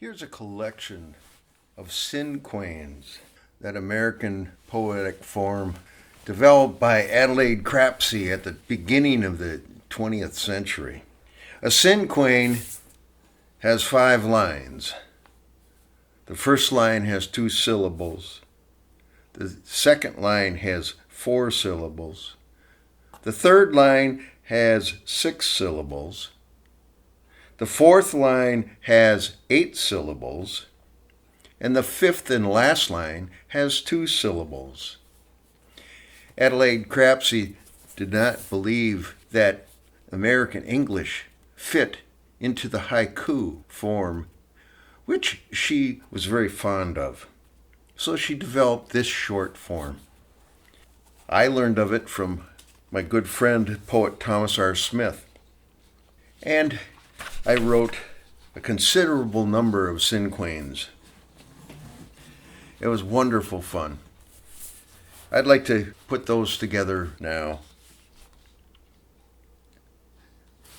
Here's a collection of cinquains, that American poetic form developed by Adelaide Crapsey at the beginning of the 20th century. A cinquain has 5 lines. The first line has 2 syllables. The second line has 4 syllables. The third line has 6 syllables. The fourth line has 8 syllables. And the fifth and last line has 2 syllables. Adelaide Crapsey did not believe that American English fit into the haiku form, which she was very fond of. So she developed this short form. I learned of it from my good friend, poet Thomas R. Smith. And I wrote a considerable number of cinquains. It was wonderful fun. I'd like to put those together now.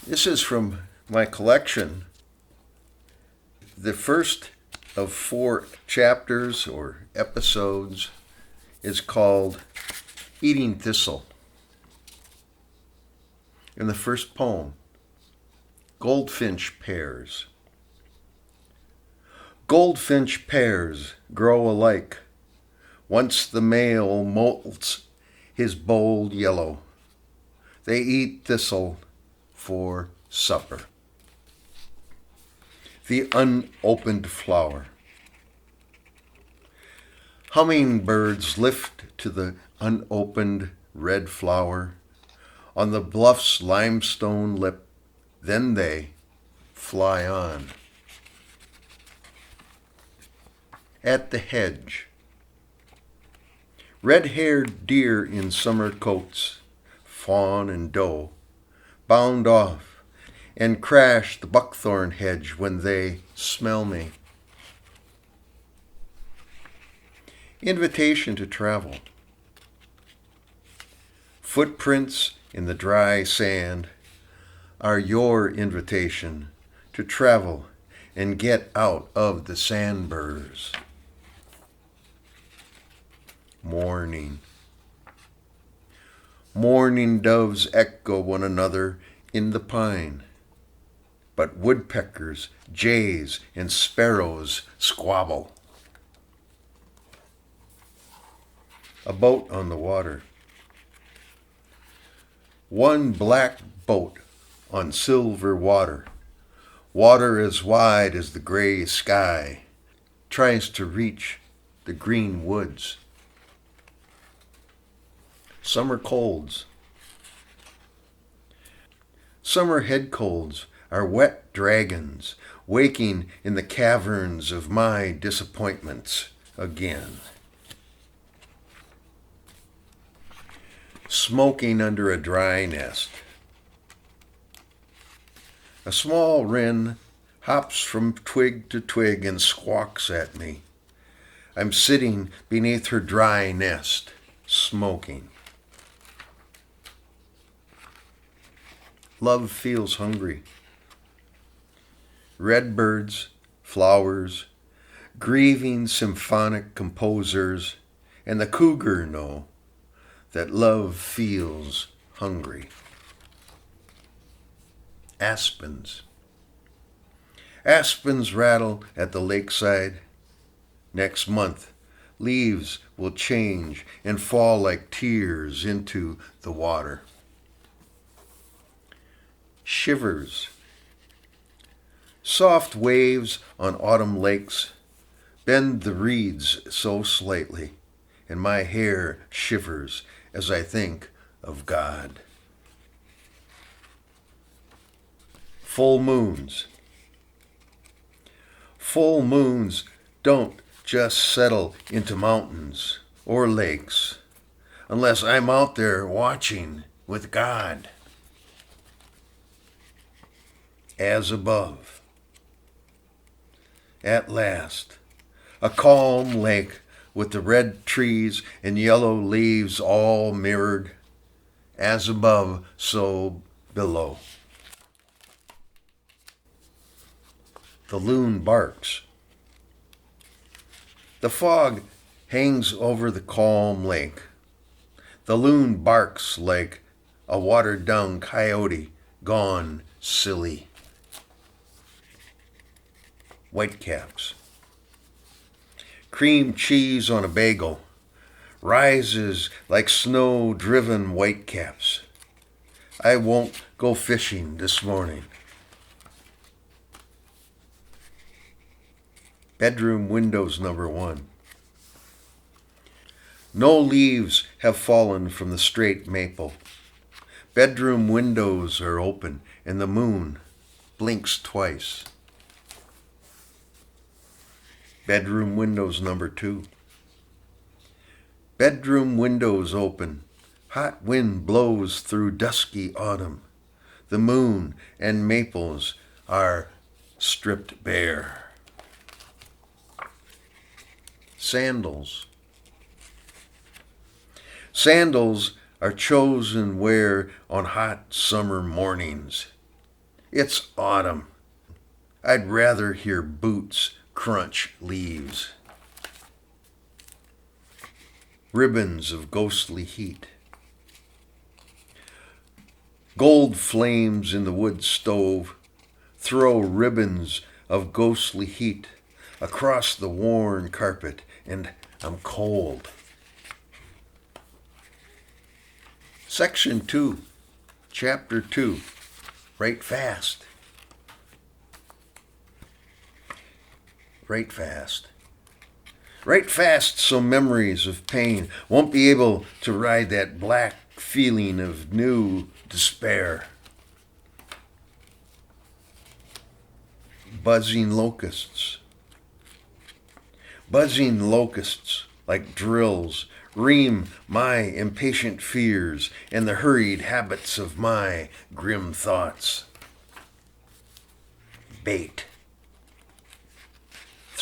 This is from my collection. The first of 4 chapters or episodes is called Eating Thistle. In the first poem, Goldfinch Pears. Goldfinch pears grow alike. Once the male molts his bold yellow. They eat thistle for supper. The unopened flower. Hummingbirds lift to the unopened red flower on the bluff's limestone lip, then they fly on. At the hedge. Red-haired deer in summer coats, fawn and doe, bound off and crash the buckthorn hedge when they smell me. Invitation to travel. Footprints in the dry sand are your invitation to travel and get out of the sandburrs. Morning. Mourning doves echo one another in the pine, but woodpeckers, jays, and sparrows squabble. A boat on the water. One black boat on silver water. Water as wide as the gray sky tries to reach the green woods. Summer colds. Summer head colds are wet dragons waking in the caverns of my disappointments again. Smoking under a dry nest. A small wren hops from twig to twig and squawks at me. I'm sitting beneath her dry nest, smoking. Love feels hungry. Redbirds, flowers, grieving symphonic composers, and the cougar know that love feels hungry. Aspens. Aspens rattle at the lakeside. Next month, leaves will change and fall like tears into the water. Shivers. Soft waves on autumn lakes bend the reeds so slightly, and my hair shivers as I think of God. Full moons. Full moons don't just settle into mountains or lakes unless I'm out there watching with God. As above. At last, a calm lake with the red trees and yellow leaves all mirrored. As above, so below. The loon barks. The fog hangs over the calm lake. The loon barks like a watered-down coyote gone silly. Whitecaps. Cream cheese on a bagel rises like snow-driven whitecaps. I won't go fishing this morning. Bedroom windows number 1. No leaves have fallen from the straight maple. Bedroom windows are open and the moon blinks twice. Bedroom windows number 2. Bedroom windows open. Hot wind blows through dusky autumn. The moon and maples are stripped bare. Sandals. Sandals are chosen wear on hot summer mornings. It's autumn. I'd rather hear boots crunch leaves. Ribbons of ghostly heat. Gold flames in the wood stove throw ribbons of ghostly heat across the worn carpet, and I'm cold. Section 2, Chapter 2, Write Fast. Write fast. Write fast so memories of pain won't be able to ride that black feeling of new despair. Buzzing locusts. Buzzing locusts, like drills, ream my impatient fears and the hurried habits of my grim thoughts. Bait.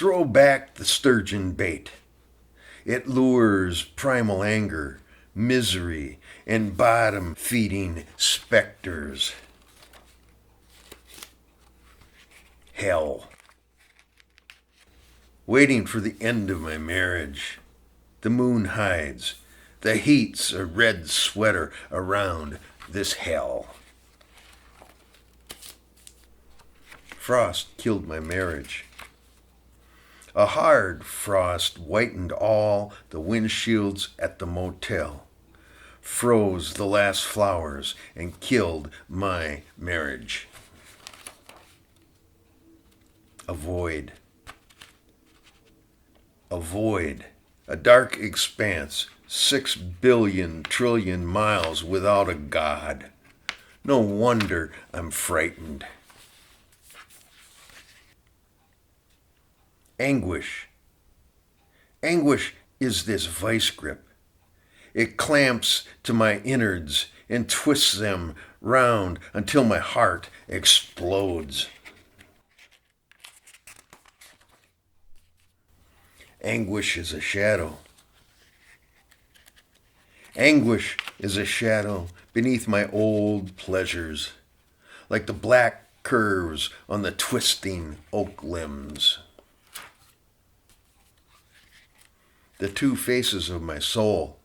Throw back the sturgeon bait. It lures primal anger, misery, and bottom-feeding specters. Hell. Waiting for the end of my marriage. The moon hides. The heat's a red sweater around this hell. Frost killed my marriage. A hard frost whitened all the windshields at the motel, froze the last flowers, and killed my marriage. A void. A void. A dark expanse, 6 billion trillion miles without a God. No wonder I'm frightened. Anguish. Anguish is this vice grip. It clamps to my innards and twists them round until my heart explodes. Anguish is a shadow. Anguish is a shadow beneath my old pleasures, like the black curves on the twisting oak limbs. The two faces of my soul.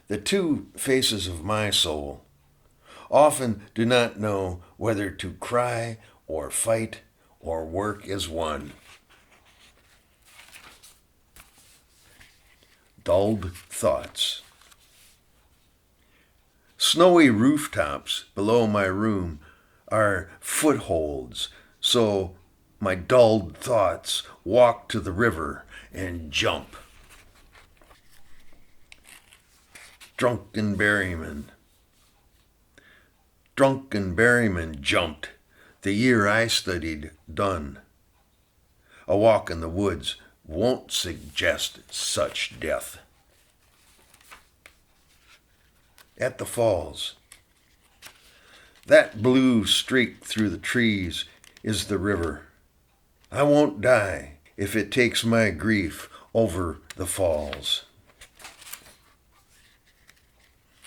The two faces of my soul often do not know whether to cry or fight or work as one. Dulled thoughts. Snowy rooftops below my room are footholds, so my dulled thoughts walk to the river and jump. Drunken berryman. Drunken berryman jumped the year I studied done. A walk in the woods won't suggest such death. At the falls. That blue streak through the trees is the river. I won't die if it takes my grief over the falls.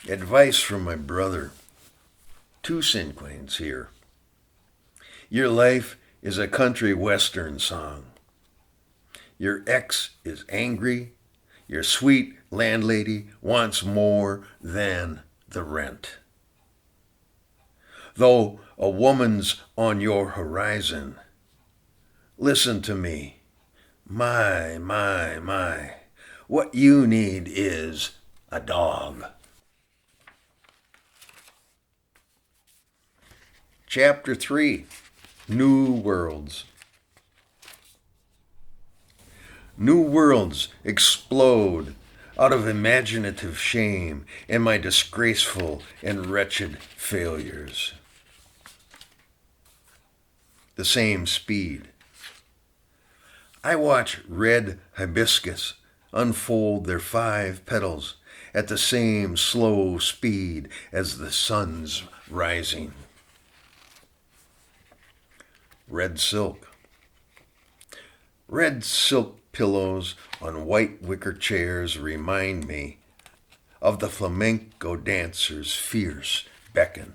Advice from my brother. 2 Cinquains here. Your life is a country western song. Your ex is angry. Your sweet landlady wants more than the rent. Though a woman's on your horizon, listen to me. My. What you need is a dog. Chapter 3, New Worlds. New worlds explode out of imaginative shame and my disgraceful and wretched failures. The same speed. I watch red hibiscus unfold their 5 petals at the same slow speed as the sun's rising. Red silk. Red silk pillows on white wicker chairs remind me of the flamenco dancer's fierce beckon.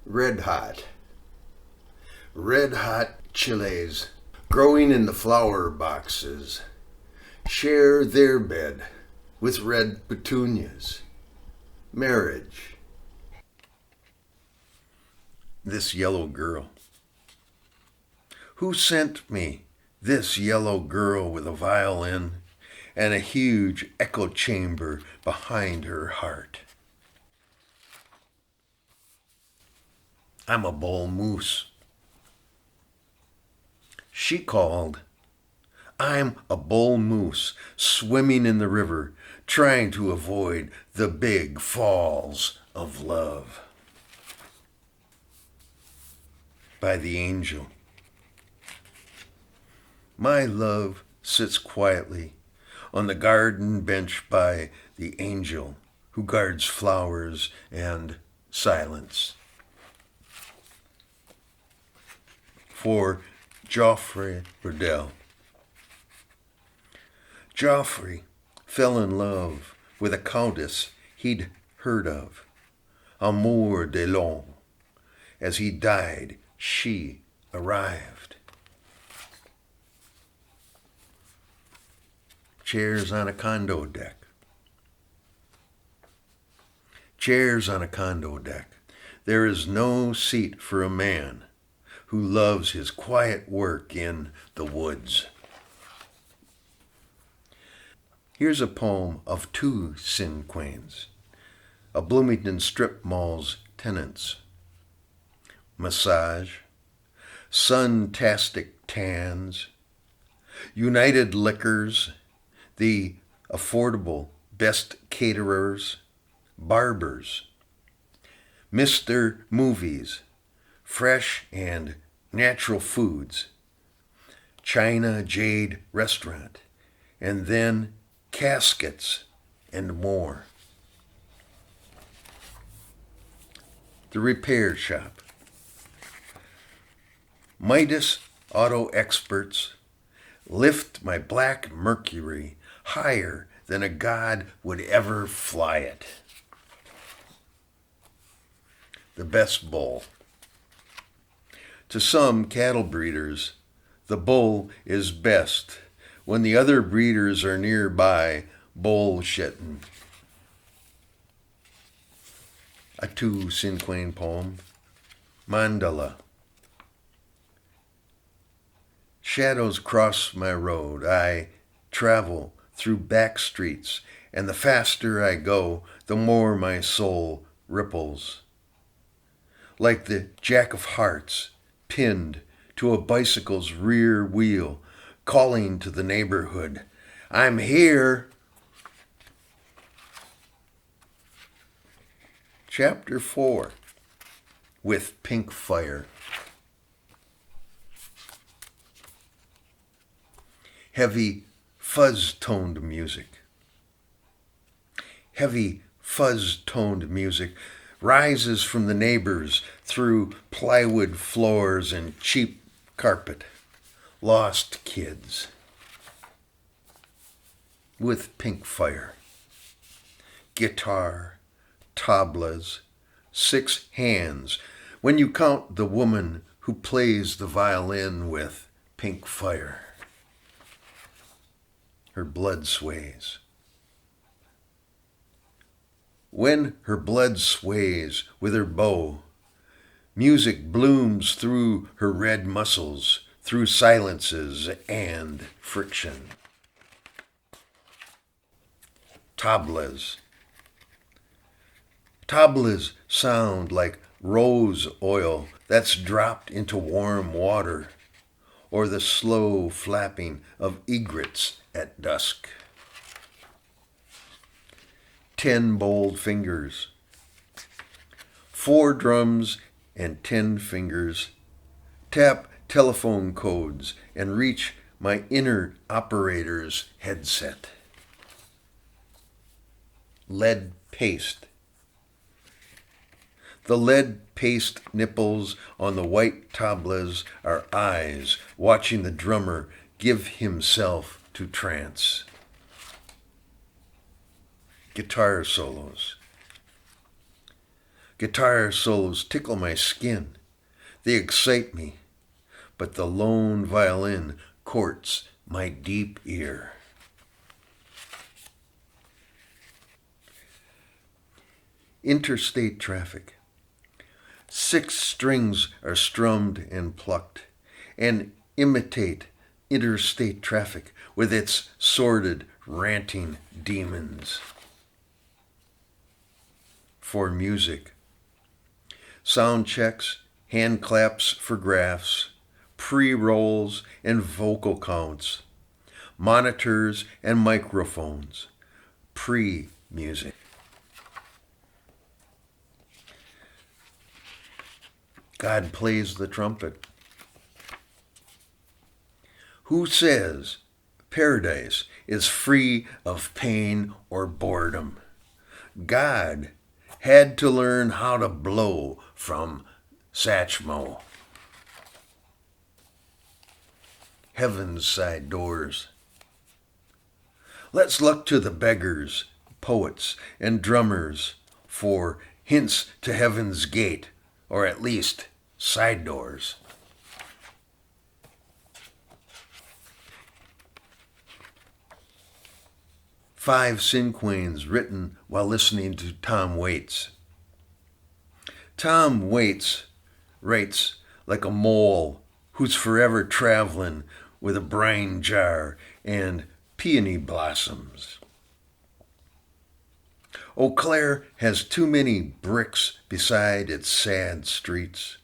Red hot. Red hot chiles growing in the flower boxes share their bed with red petunias. Marriage. This yellow girl. Who sent me this yellow girl with a violin and a huge echo chamber behind her heart? I'm a bull moose. She called. I'm a bull moose swimming in the river, trying to avoid the big falls of love. By the angel. My love sits quietly on the garden bench by the angel who guards flowers and silence. For Joffrey Burdell. Joffrey fell in love with a countess he'd heard of, Amour de Long. As he died, she arrived. Chairs on a condo deck. Chairs on a condo deck. There is no seat for a man who loves his quiet work in the woods. Here's a poem of 2 cinquains, a Bloomington strip mall's tenants. Massage, suntastic tans, United Liquors, the affordable best caterers, barbers, Mr. Movies, fresh and natural foods, China Jade Restaurant, and then caskets and more. The repair shop. Midas auto experts lift my black Mercury higher than a god would ever fly it. The best bull. To some cattle breeders, the bull is best when the other breeders are nearby bullshitting. A 2 cinquain poem. Mandala. Shadows cross my road. I travel through back streets, and the faster I go, the more my soul ripples. Like the Jack of Hearts pinned to a bicycle's rear wheel, calling to the neighborhood, I'm here. Chapter 4, With Pink Fire. Heavy, fuzz-toned music. Heavy, fuzz-toned music rises from the neighbors through plywood floors and cheap carpet. Lost kids. With pink fire. Guitar, tablas, 6 hands, when you count the woman who plays the violin with pink fire. Her blood sways. When her blood sways with her bow, music blooms through her red muscles, through silences and friction. Tablas. Tablas sound like rose oil that's dropped into warm water, or the slow flapping of egrets at dusk. 10 bold fingers. 4 drums and 10 fingers tap telephone codes and reach my inner operator's headset. Lead paste. The lead paste nipples on the white tablas are eyes watching the drummer give himself to trance. Guitar solos. Guitar solos tickle my skin. They excite me, but the lone violin courts my deep ear. Interstate traffic. 6 strings are strummed and plucked and imitate interstate traffic with its sordid, ranting demons. For music. Sound checks, hand claps for graphs, pre-rolls and vocal counts, monitors and microphones, pre-music. God plays the trumpet. Who says paradise is free of pain or boredom? God had to learn how to blow from Satchmo. Heaven's side doors. Let's look to the beggars, poets, and drummers for hints to heaven's gate, or at least side doors. Five cinquains written while listening to Tom Waits. Tom Waits writes like a mole who's forever traveling with a brine jar and peony blossoms. Eau Claire has too many bricks beside its sad streets,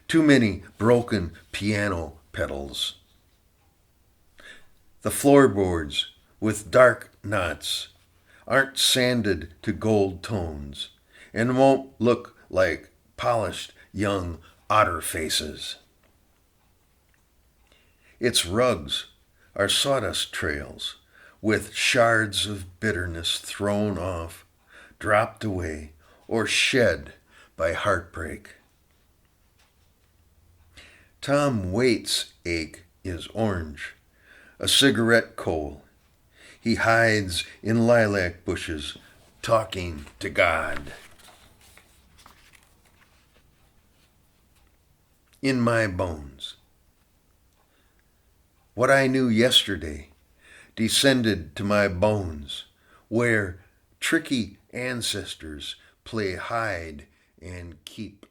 too many broken piano pedals. The floorboards with dark knots aren't sanded to gold tones and won't look like polished young otter faces. Its rugs are sawdust trails with shards of bitterness thrown off, dropped away, or shed by heartbreak. Tom Waits' ache is orange, a cigarette coal. He hides in lilac bushes, talking to God. In my bones. What I knew yesterday descended to my bones, where tricky ancestors play hide and keep.